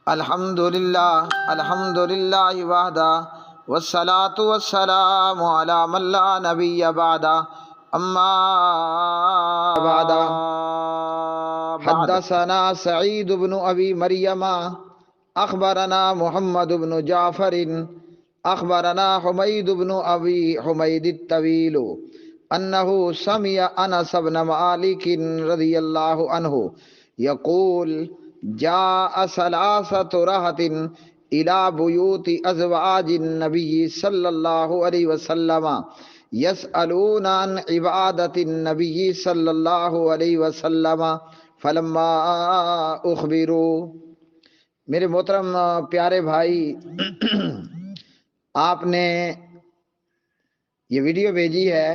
الحمدللہ وحدہ والصلاة والسلام علی من لا نبی بعدہ اما بعد حدثنا سعید بن ابی مریم اخبرنا محمد بن جعفر اخبرنا حمید بن ابی حمید الطویل انہ سمع انس بن مالک رضی اللہ عنہ یقول جاء ثلاثة رهط إلى بيوت أزواج النبي صلى الله عليه وسلم يسألون عن عبادة النبي صلى الله عليه وسلم فلما أخبروا. میرے محترم پیارے بھائی، آپ نے یہ ویڈیو بھیجی ہے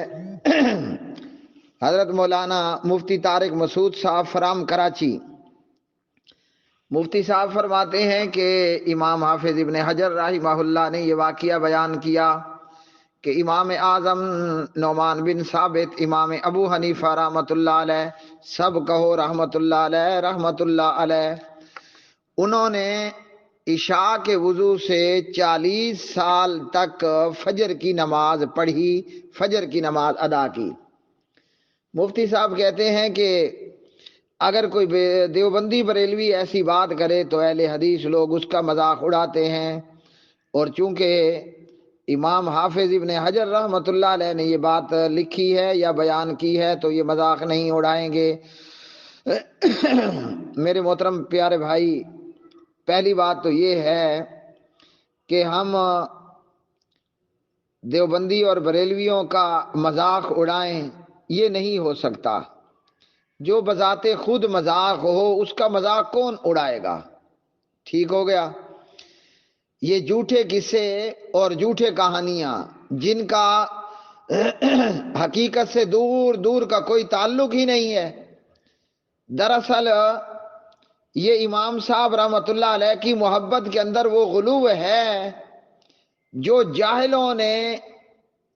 حضرت مولانا مفتی طارق مسعود صاحب فرام کراچی. مفتی صاحب فرماتے ہیں کہ امام حافظ ابن حجر رحمہ اللہ نے یہ واقعہ بیان کیا کہ امام اعظم نعمان بن ثابت، امام ابو حنیفہ رحمۃ اللہ علیہ، سب کہو رحمۃ اللہ علیہ رحمۃ اللہ علیہ، انہوں نے عشاء کے وضو سے 40 سال تک فجر کی نماز پڑھی، فجر کی نماز ادا کی. مفتی صاحب کہتے ہیں کہ اگر کوئی دیوبندی بریلوی ایسی بات کرے تو اہل حدیث لوگ اس کا مذاق اڑاتے ہیں، اور چونکہ امام حافظ ابن حجر رحمۃ اللہ علیہ نے یہ بات لکھی ہے یا بیان کی ہے تو یہ مذاق نہیں اڑائیں گے. میرے محترم پیارے بھائی، پہلی بات تو یہ ہے کہ ہم دیوبندی اور بریلویوں کا مذاق اڑائیں، یہ نہیں ہو سکتا. جو بذات خود مذاق ہو اس کا مذاق کون اڑائے گا؟ ٹھیک ہو گیا. یہ جھوٹے قصے اور جھوٹے کہانیاں جن کا حقیقت سے دور دور کا کوئی تعلق ہی نہیں ہے. دراصل یہ امام صاحب رحمۃ اللہ علیہ کی محبت کے اندر وہ غلو ہے جو جاہلوں نے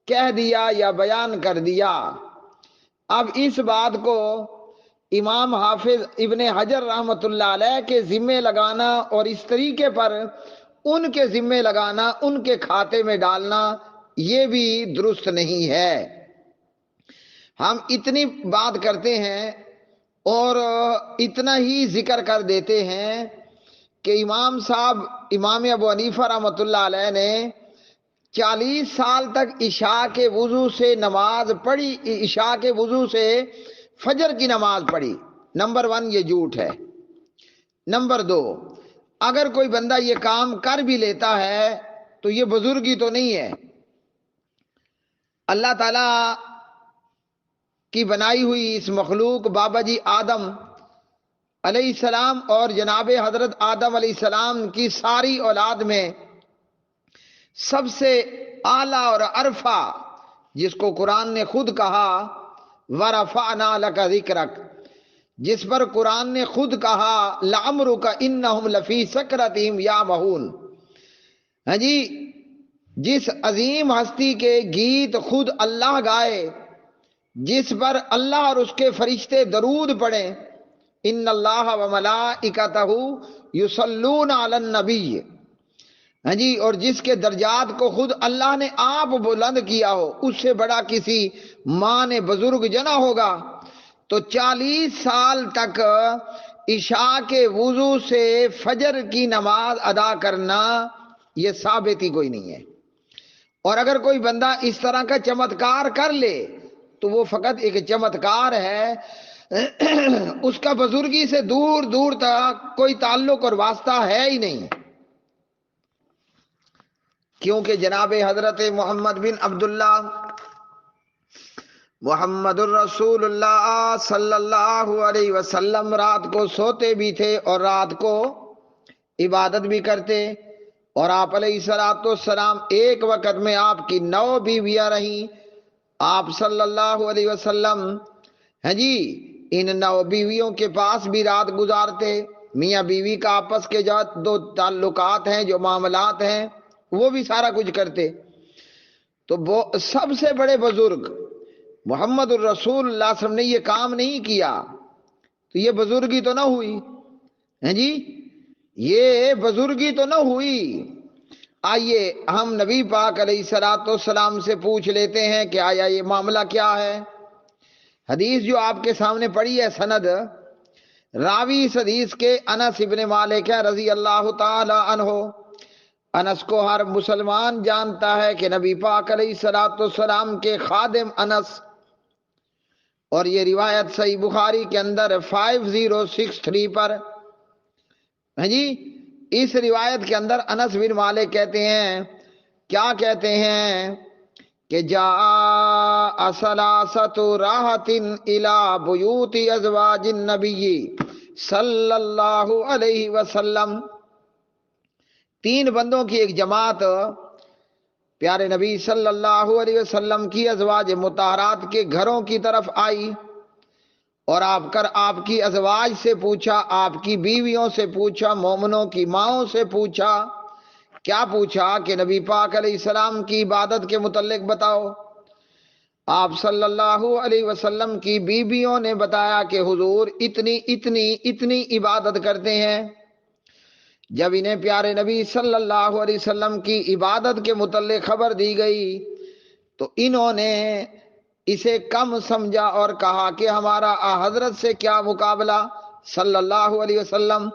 کہہ دیا یا بیان کر دیا. اب اس بات کو امام حافظ ابن حجر رحمۃ اللہ علیہ کے ذمے لگانا اور اس طریقے پر ان کے ذمے لگانا، ان کے کھاتے میں ڈالنا، یہ بھی درست نہیں ہے. ہم اتنی بات کرتے ہیں اور اتنا ہی ذکر کر دیتے ہیں کہ امام صاحب امام ابو حنیفہ رحمۃ اللہ علیہ نے 40 سال تک عشاء کے وضو سے نماز پڑھی، عشاء کے وضو سے فجر کی نماز پڑھی. نمبر 1 یہ جھوٹ ہے. نمبر 2، اگر کوئی بندہ یہ کام کر بھی لیتا ہے تو یہ بزرگی تو نہیں ہے. اللہ تعالی کی بنائی ہوئی اس مخلوق بابا جی آدم علیہ السلام اور جناب حضرت آدم علیہ السلام کی ساری اولاد میں سب سے اعلیٰ اور عرفہ، جس کو قرآن نے خود کہا وَرَفَعْنَا لَكَ ذِكْرَكَ، جس پر قرآن نے خود کہا لَعَمْرُكَ إِنَّهُمْ لَفِي سَكْرَتِهِمْ يَعْمَهُونَ. ہاں جی، جس عظیم ہستی کے گیت خود اللہ گائے، جس پر اللہ اور اس کے فرشتے درود پڑھیں، ان اللہ وملائکتہ یصلون علی النبی، ہاں جی، اور جس کے درجات کو خود اللہ نے آپ بلند کیا ہو، اس سے بڑا کسی ماں نے بزرگ جنا ہوگا. تو 40 سال تک عشاء کے وضو سے فجر کی نماز ادا کرنا یہ ثابت ہی کوئی نہیں ہے. اور اگر کوئی بندہ اس طرح کا چمتکار کر لے تو وہ فقط ایک چمتکار ہے، اس کا بزرگی سے دور دور تک کوئی تعلق اور واسطہ ہے ہی نہیں. کیونکہ جناب حضرت محمد بن عبداللہ محمد الرسول اللہ صلی اللہ علیہ وسلم رات کو سوتے بھی تھے اور رات کو عبادت بھی کرتے، اور آپ علیہ السلام ایک وقت میں آپ کی 9 بیویاں رہیں. آپ صلی اللہ علیہ وسلم ہاں جی ان 9 بیویوں کے پاس بھی رات گزارتے. میاں بیوی کا آپس کے جو تعلقات ہیں، جو معاملات ہیں، وہ بھی سارا کچھ کرتے. تو وہ سب سے بڑے بزرگ محمد الرسول اللہ صلی اللہ علیہ وسلم نے یہ کام نہیں کیا تو یہ بزرگی تو نہ ہوئی. ہیں جی، یہ بزرگی تو نہ ہوئی۔ آئیے ہم نبی پاک علیہ الصلوۃ والسلام سے پوچھ لیتے ہیں کہ آیا یہ معاملہ کیا ہے۔ حدیث جو آپ کے سامنے پڑھی ہے سند، راوی اس حدیث کے انس ابن مالک ہے رضی اللہ تعالی عنہ۔ انس کو ہر مسلمان جانتا ہے کہ نبی پاک علیہ الصلوۃ والسلام کے خادم انس، اور یہ روایت صحیح بخاری کے اندر 5063 پر ہے جی۔ اس روایت کے اندر انس بن مالک کہتے ہیں، کیا کہتے ہیں کہ جاء ثلاثۃ راحۃ الی بیوت ازواج النبی صلی اللہ علیہ وسلم، تین بندوں کی ایک جماعت پیارے نبی صلی اللہ علیہ وسلم کی ازواج مطہرات کے گھروں کی طرف آئی، اور آپ کی ازواج سے پوچھا، آپ کی بیویوں سے پوچھا، مومنوں کی ماؤں سے پوچھا۔ کیا پوچھا کہ نبی پاک علیہ السلام کی عبادت کے متعلق بتاؤ۔ آپ صلی اللہ علیہ وسلم کی بیویوں نے بتایا کہ حضور اتنی اتنی اتنی عبادت کرتے ہیں۔ جب انہیں پیارے نبی صلی اللہ علیہ وسلم کی عبادت کے متعلق خبر دی گئی تو انہوں نے اسے کم سمجھا اور کہا کہ ہمارا حضرت سے کیا مقابلہ صلی اللہ علیہ وسلم۔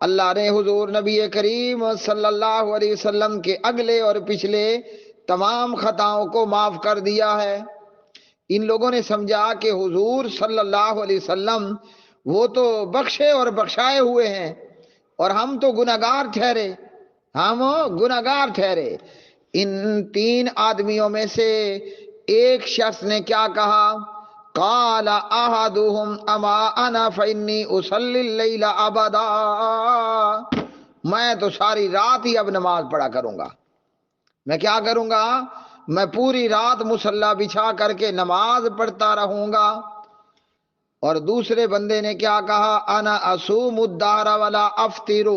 اللہ نے حضور نبی کریم صلی اللہ علیہ وسلم کے اگلے اور پچھلے تمام خطاؤں کو معاف کر دیا ہے۔ ان لوگوں نے سمجھا کہ حضور صلی اللہ علیہ وسلم وہ تو بخشے اور بخشائے ہوئے ہیں، اور ہم تو گناہگار ٹھہرے، ہم گناہگار ٹھہرے۔ ان تین آدمیوں میں سے ایک شخص نے کیا کہا؟ قال احدهم اما انا فانی اصلی اللیل ابدا، میں تو ساری رات ہی اب نماز پڑھا کروں گا، میں کیا کروں گا؟ میں پوری رات مصلی بچھا کر کے نماز پڑھتا رہوں گا۔ اور دوسرے بندے نے کیا کہا؟ انا اصوم الدہر ولا افطر،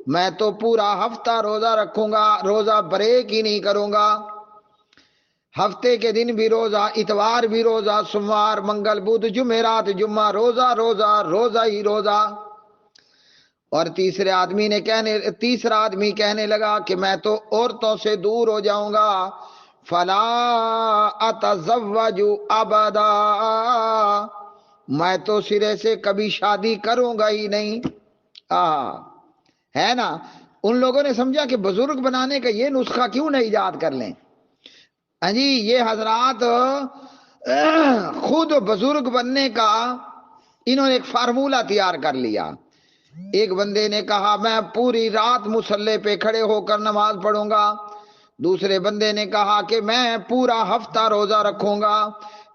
میں تو پورا ہفتہ روزہ رکھوں گا، روزہ بریک ہی نہیں کروں گا، ہفتے کے دن بھی روزہ، اتوار بھی روزہ، سوموار منگل بدھ جمعرات جمعہ روزہ روزہ روزہ ہی روزہ۔ اور تیسرا آدمی کہنے لگا کہ میں تو عورتوں سے دور ہو جاؤں گا، فلا اتزوج ابدا، میں تو سرے سے کبھی شادی کروں گا ہی نہیں۔ ہے نا، ان لوگوں نے سمجھا کہ بزرگ بنانے کا یہ نسخہ کیوں نہ ایجاد کر لیں۔ جی یہ حضرات خود بزرگ بننے کا انہوں نے ایک فارمولہ تیار کر لیا۔ ایک بندے نے کہا میں پوری رات مصلی پہ کھڑے ہو کر نماز پڑھوں گا، دوسرے بندے نے کہا کہ میں پورا ہفتہ روزہ رکھوں گا،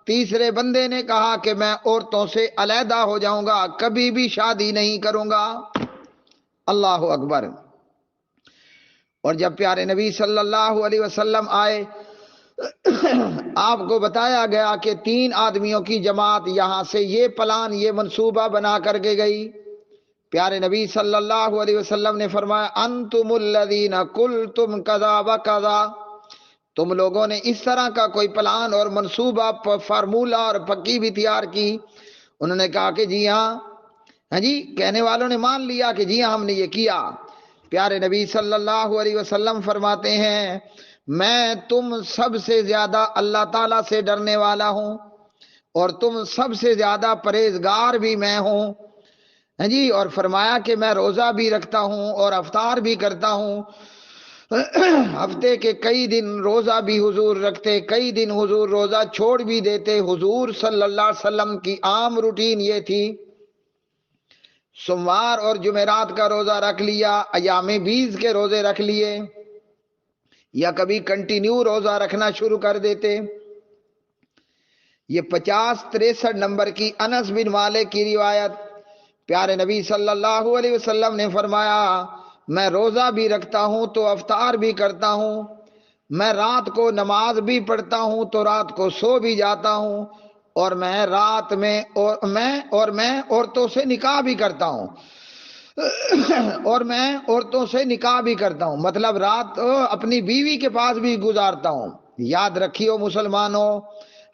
تیسرے بندے نے کہا کہ میں عورتوں سے علیحدہ ہو جاؤں گا، کبھی بھی شادی نہیں کروں گا۔ اللہ اکبر۔ اور جب پیارے نبی صلی اللہ علیہ وسلم آئے، آپ کو بتایا گیا کہ تین آدمیوں کی جماعت یہاں سے یہ پلان، یہ منصوبہ بنا کر کے گئی۔ پیارے نبی صلی اللہ علیہ وسلم نے فرمایا انتم الذین قلتم کذا و کذا، تم لوگوں نے اس طرح کا کوئی پلان اور منصوبہ، فارمولہ اور پکی بھی تیار کی۔ انہوں نے کہا کہ جی ہاں جی، کہنے والوں نے مان لیا کہ جی ہاں ہم نے یہ کیا۔ پیارے نبی صلی اللہ علیہ وسلم فرماتے ہیں میں تم سب سے زیادہ اللہ تعالیٰ سے ڈرنے والا ہوں، اور تم سب سے زیادہ پرہیزگار بھی میں ہوں۔ ہاں جی، اور فرمایا کہ میں روزہ بھی رکھتا ہوں اور افطار بھی کرتا ہوں، ہفتے کے کئی دن روزہ بھی حضور رکھتے، کئی دن حضور روزہ چھوڑ بھی دیتے۔ حضور صلی اللہ علیہ وسلم کی عام روٹین یہ تھی، سوموار اور جمعرات کا روزہ رکھ لیا، ایام بیز کے روزے رکھ لیے، یا کبھی کنٹینیو روزہ رکھنا شروع کر دیتے۔ یہ 50-63 نمبر کی انس بن مالک کی روایت، پیارے نبی صلی اللہ علیہ وسلم نے فرمایا میں روزہ بھی رکھتا ہوں تو افطار بھی کرتا ہوں، میں رات کو نماز بھی پڑھتا ہوں تو رات کو سو بھی جاتا ہوں، اور میں رات میں عورتوں سے نکاح بھی کرتا ہوں، اور میں عورتوں سے نکاح بھی کرتا ہوں، مطلب رات اپنی بیوی کے پاس بھی گزارتا ہوں۔ یاد رکھیو مسلمانوں،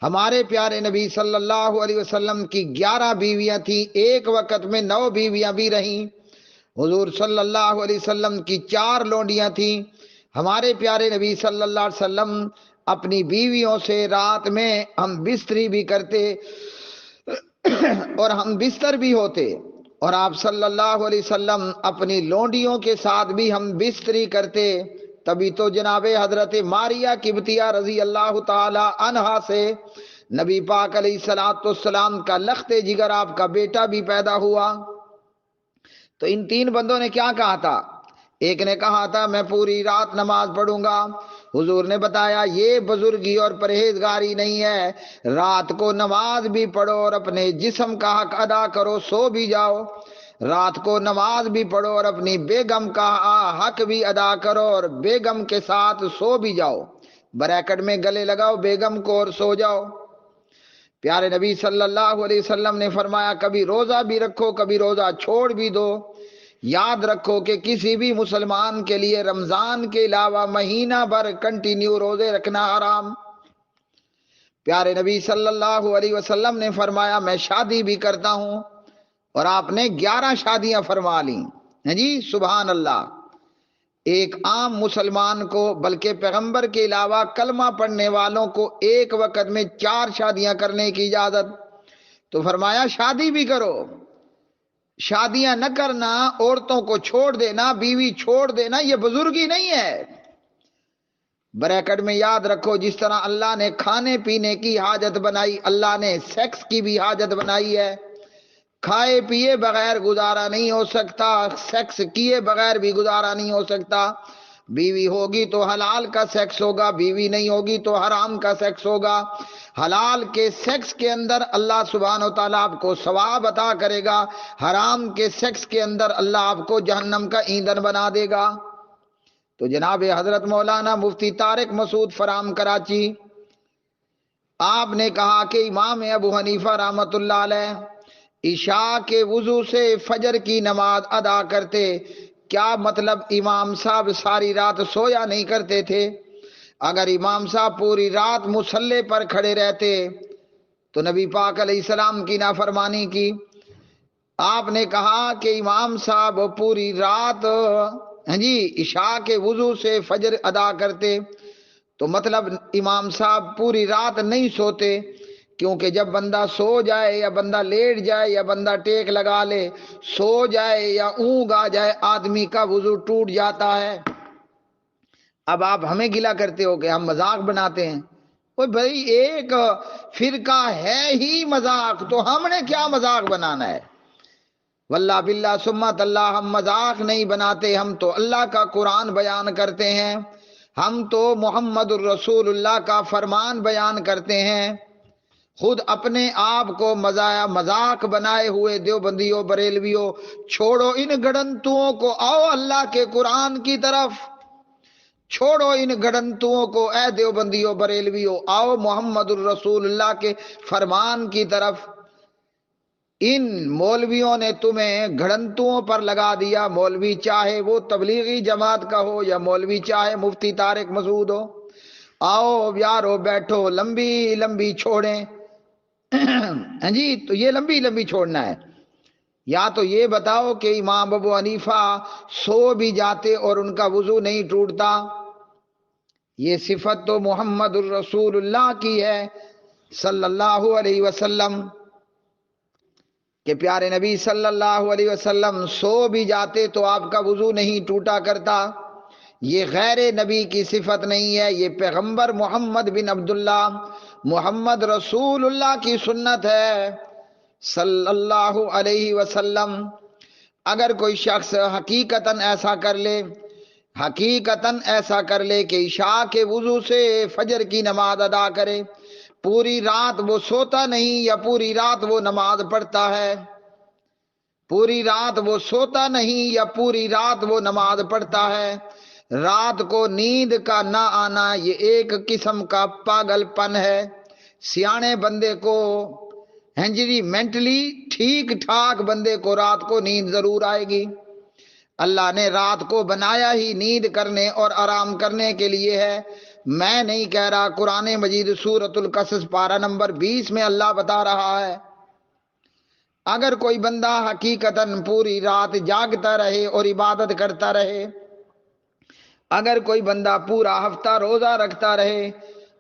ہمارے پیارے نبی صلی اللہ علیہ وسلم کی 11 بیویاں تھیں، ایک وقت میں 9 بیویاں بھی رہیں۔ حضور صلی اللہ علیہ وسلم کی 4 لونڈیاں تھیں. ہمارے پیارے نبی صلی اللہ علیہ وسلم اپنی بیویوں سے رات میں ہم بستری بھی کرتے اور ہم بستر بھی ہوتے، اور آپ صلی اللہ علیہ وسلم اپنی لونڈیوں کے ساتھ بھی ہم بستری کرتے. تبھی تو جناب حضرت ماریہ قبطیہ رضی اللہ تعالی عنہا سے نبی پاک علیہ الصلوۃ والسلام کا لخت جگر آپ کا بیٹا بھی پیدا ہوا. تو ان 3 بندوں نے کیا کہا تھا؟ ایک نے کہا تھا میں پوری رات نماز پڑھوں گا. حضور نے بتایا یہ بزرگی اور پرہیزگاری نہیں ہے، رات کو نماز بھی پڑھو اور اپنے جسم کا حق ادا کرو، سو بھی جاؤ. رات کو نماز بھی پڑھو اور اپنی بیگم کا حق بھی ادا کرو اور بیگم کے ساتھ سو بھی جاؤ. بریکٹ میں گلے لگاؤ بیگم کو اور سو جاؤ. پیارے نبی صلی اللہ علیہ وسلم نے فرمایا کبھی روزہ بھی رکھو، کبھی روزہ چھوڑ بھی دو. یاد رکھو کہ کسی بھی مسلمان کے لیے رمضان کے علاوہ مہینہ بھر کنٹینیو روزے رکھنا حرام. پیارے نبی صلی اللہ علیہ وسلم نے فرمایا میں شادی بھی کرتا ہوں، اور آپ نے 11 شادیاں فرما لیں. جی سبحان اللہ. ایک عام مسلمان کو بلکہ پیغمبر کے علاوہ کلمہ پڑھنے والوں کو ایک وقت میں 4 شادیاں کرنے کی اجازت. تو فرمایا شادی بھی کرو. شادیاں نہ کرنا، عورتوں کو چھوڑ دینا، بیوی چھوڑ دینا، یہ بزرگی نہیں ہے. بریکٹ میں یاد رکھو جس طرح اللہ نے کھانے پینے کی حاجت بنائی، اللہ نے سیکس کی بھی حاجت بنائی ہے. کھائے پیے بغیر گزارا نہیں ہو سکتا، سیکس کیے بغیر بھی گزارا نہیں ہو سکتا. بیوی ہوگی تو حلال کا سیکس ہوگا، بیوی نہیں ہوگی تو حرام کا سیکس ہوگا. حلال کے سیکس کے اندر اللہ سبحانہ و تعالیٰ آپ کو ثواب عطا کرے گا، حرام کے سیکس کے اندر اللہ آپ کو جہنم کا ایندھن بنا دے گا. تو جناب حضرت مولانا مفتی طارق مسعود فرام کراچی، آپ نے کہا کہ امام ابو حنیفہ رحمۃ اللہ علیہ عشاء کے وضو سے فجر کی نماز ادا کرتے. کیا مطلب امام صاحب ساری رات سویا نہیں کرتے تھے؟ اگر امام صاحب پوری رات مصلی پر کھڑے رہتے تو نبی پاک علیہ السلام کی نافرمانی کی. آپ نے کہا کہ امام صاحب پوری رات عشاء کے وضو سے فجر ادا کرتے، تو مطلب امام صاحب پوری رات نہیں سوتے، کیونکہ جب بندہ سو جائے یا بندہ لیٹ جائے یا بندہ ٹیک لگا لے، سو جائے یا اونگ آ جائے، آدمی کا وضو ٹوٹ جاتا ہے. اب آپ ہمیں گلا کرتے ہو کہ ہم مذاق بناتے ہیں. اوہ بھائی ایک فرقہ ہے ہی مذاق، تو ہم نے کیا مذاق بنانا ہے؟ واللہ باللہ سمت اللہ ہم مذاق نہیں بناتے، ہم تو اللہ کا قرآن بیان کرتے ہیں، ہم تو محمد الرسول اللہ کا فرمان بیان کرتے ہیں. خود اپنے آپ کو مذاق بنائے ہوئے دیوبندیوں بریلویوں، چھوڑو ان گڑنتوں کو، آؤ اللہ کے قرآن کی طرف. چھوڑو ان گڑنتوں کو اے دیوبندیوں بریلویوں، آؤ محمد الرسول اللہ کے فرمان کی طرف. ان مولویوں نے تمہیں گھڑنتوں پر لگا دیا، مولوی چاہے وہ تبلیغی جماعت کا ہو یا مولوی چاہے مفتی طارق مسعود ہو. آؤ یارو بیٹھو، لمبی لمبی چھوڑیں. جی تو یہ لمبی لمبی چھوڑنا ہے. یا تو یہ بتاؤ کہ امام ابو حنیفہ سو بھی جاتے اور ان کا وضو نہیں ٹوٹتا. یہ صفت تو محمد الرسول اللہ کی ہے صلی اللہ علیہ وسلم، کہ پیارے نبی صلی اللہ علیہ وسلم سو بھی جاتے تو آپ کا وضو نہیں ٹوٹا کرتا. یہ غیر نبی کی صفت نہیں ہے، یہ پیغمبر محمد بن عبداللہ محمد رسول اللہ کی سنت ہے صلی اللہ علیہ وسلم. اگر کوئی شخص حقیقتاً ایسا کر لے کہ عشاء کے وضو سے فجر کی نماز ادا کرے، پوری رات وہ سوتا نہیں یا پوری رات وہ نماز پڑھتا ہے، پوری رات وہ سوتا نہیں یا پوری رات وہ نماز پڑھتا ہے، رات کو نیند کا نہ آنا یہ ایک قسم کا پاگل پن ہے. سیانے بندے کو مینٹلی ٹھیک ٹھاک بندے کو رات کو نیند ضرور آئے گی. اللہ نے رات کو بنایا ہی نیند کرنے اور آرام کرنے کے لیے ہے. میں نہیں کہہ رہا، قرآن مجید سورۃ القصص پارہ نمبر 20 میں اللہ بتا رہا ہے اگر کوئی بندہ حقیقتاً پوری رات جاگتا رہے اور عبادت کرتا رہے، اگر کوئی بندہ پورا ہفتہ روزہ رکھتا رہے،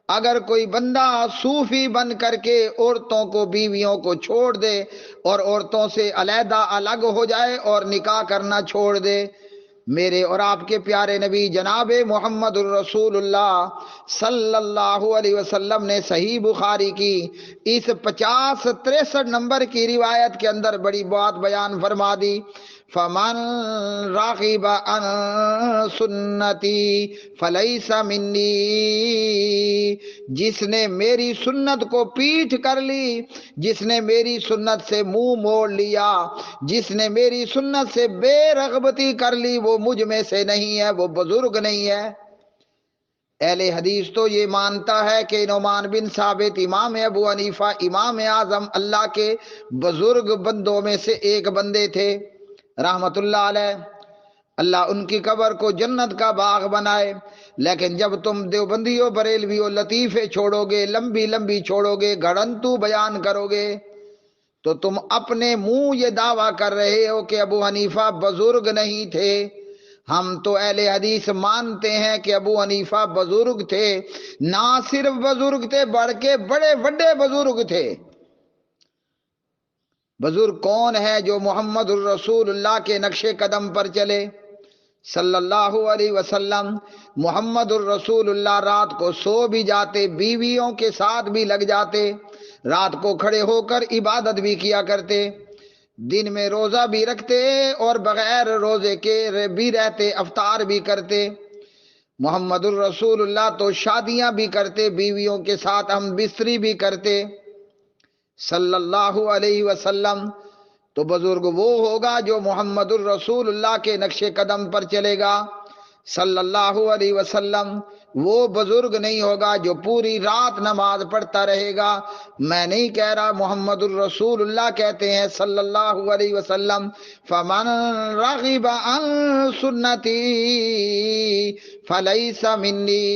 اگر کوئی بندہ صوفی بن کر کے عورتوں کو، بیویوں کو چھوڑ دے اور عورتوں سے علیحدہ الگ ہو جائے اور نکاح کرنا چھوڑ دے، میرے اور آپ کے پیارے نبی جناب محمد الرسول اللہ صلی اللہ علیہ وسلم نے صحیح بخاری کی اس 50-63 نمبر کی روایت کے اندر بڑی بات بیان فرما دی، فمن راغب عن سنتی فلیس منی، جس نے میری سنت کو پیٹھ کر لی، جس نے میری سنت سے منہ موڑ لیا، جس نے میری سنت سے بے رغبتی کر لی، وہ مجھ میں سے نہیں ہے، وہ بزرگ نہیں ہے۔ اہل حدیث تو یہ مانتا ہے کہ نعمان بن ثابت امام ابو حنیفہ امام اعظم اللہ کے بزرگ بندوں میں سے ایک بندے تھے رحمت اللہ علیہ، اللہ ان کی قبر کو جنت کا باغ بنائے۔ لیکن جب تم دیوبندیوں بریلویوں لطیفے چھوڑو گے، لمبی لمبی چھوڑو گے، گھڑنتو بیان کرو گے، تو تم اپنے منہ یہ دعویٰ کر رہے ہو کہ ابو حنیفہ بزرگ نہیں تھے۔ ہم تو اہل حدیث مانتے ہیں کہ ابو حنیفہ بزرگ تھے، نہ صرف بزرگ تھے بڑھ کے بڑے بڑے بزرگ تھے۔ بزرگ کون ہے؟ جو محمد الرسول اللہ کے نقش قدم پر چلے صلی اللہ علیہ وسلم۔ محمد الرسول اللہ رات کو سو بھی جاتے، بیویوں کے ساتھ بھی لگ جاتے، رات کو کھڑے ہو کر عبادت بھی کیا کرتے، دن میں روزہ بھی رکھتے اور بغیر روزے کے بھی رہتے، افطار بھی کرتے۔ محمد الرسول اللہ تو شادیاں بھی کرتے، بیویوں کے ساتھ ہم بستری بھی کرتے صلی اللہ علیہ وسلم۔ تو بزرگ وہ ہوگا جو محمد الرسول اللہ کے نقش قدم پر چلے گا صلی اللہ علیہ وسلم، وہ بزرگ نہیں ہوگا جو پوری رات نماز پڑھتا رہے گا۔ میں نہیں کہہ رہا، محمد الرسول اللہ کہتے ہیں صلی اللہ علیہ وسلم، فمن رغب عن سنتی فلیس منی،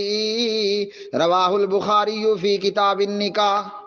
رواہ البخاری فی کتاب النکاح۔